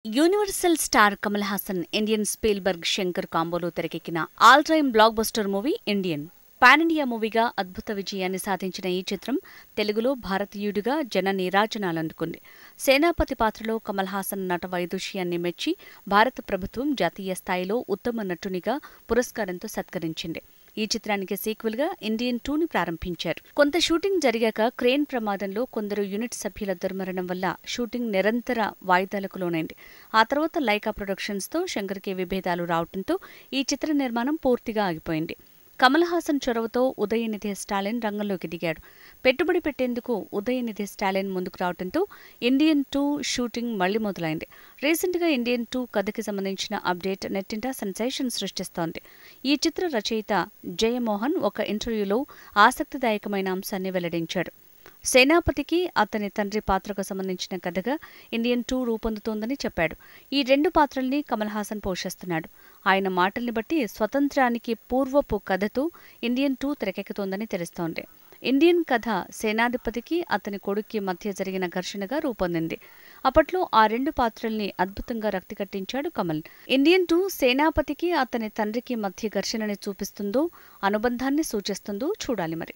Universal star Kamal Haasan, Indian Spielberg Shankar కాంబోలో తెరకెక్కిన all time blockbuster movie Indian. Pan India మూవీగా అద్భుత విజయాన్ని సాధించిన ఈ చిత్రం తెలుగులో భారతీయుడిగా జన నీరాజనాలందుకుంది. సేనాపతి పాత్రలో కమల్ హాసన్ నట వైదుష్యాన్ని మెచ్చి భారత ప్రభుత్వం జాతీయ స్థాయిలో ఉత్తమ నటునిగా పురస్కారంతో సత్కరించింది. ఈ చిత్రానికి సీక్వెల్ గా ఇండియన్ 2ని ప్రారంభించారు. కొంత షూటింగ్ జరిగాక క్రేన్ ప్రమాదంలో కొందరు యూనిట్ సభ్యుల దుర్మరణం వల్ల షూటింగ్ నిరంతర వాయిదాలకు లోనైంది. ఆ తర్వాత లైకా ప్రొడక్షన్స్ తో శంకర్కి విభేదాలు రావడంతో ఈ చిత్ర నిర్మాణం పూర్తిగా ఆగిపోయింది. కమల్ హాసన్ చొరవతో ఉదయనిధి స్టాలిన్ రంగంలోకి దిగాడు. పెట్టుబడి పెట్టేందుకు ఉదయనిధి స్టాలిన్ ముందుకు రావడంతో ఇండియన్ 2 షూటింగ్ మళ్లీ మొదలైంది. రీసెంట్ గా ఇండియన్ 2 కథకి సంబంధించిన అప్డేట్ నెట్టింట సెన్సేషన్ సృష్టిస్తోంది. ఈ చిత్ర రచయిత జయమోహన్ ఒక ఇంటర్వ్యూలో ఆసక్తిదాయకమైన అంశాన్ని వెల్లడించాడు. సేనాపతికి అతని తండ్రి పాత్రకు సంబంధించిన కథగా ఇండియన్ 2 రూపొందుతోందని చెప్పాడు. ఈ రెండు పాత్రల్ని కమల్ హాసన్ పోషిస్తున్నాడు. ఆయన మాటల్ని బట్టి స్వతంత్రానికి పూర్వపు కథతో ఇండియన్ 2 తెరకెక్కుతోందని తెలుస్తోంది. ఇండియన్ కథ సేనాధిపతికి అతని కొడుక్కి మధ్య జరిగిన ఘర్షణగా రూపొందింది. అప్పట్లో ఆ రెండు పాత్రల్ని అద్భుతంగా రక్తి కట్టించాడు కమల్. ఇండియన్ 2 సేనాపతికి అతని తండ్రికి మధ్య ఘర్షణని చూపిస్తుందో, అనుబంధాన్ని సూచిస్తుందో చూడాలి మరి.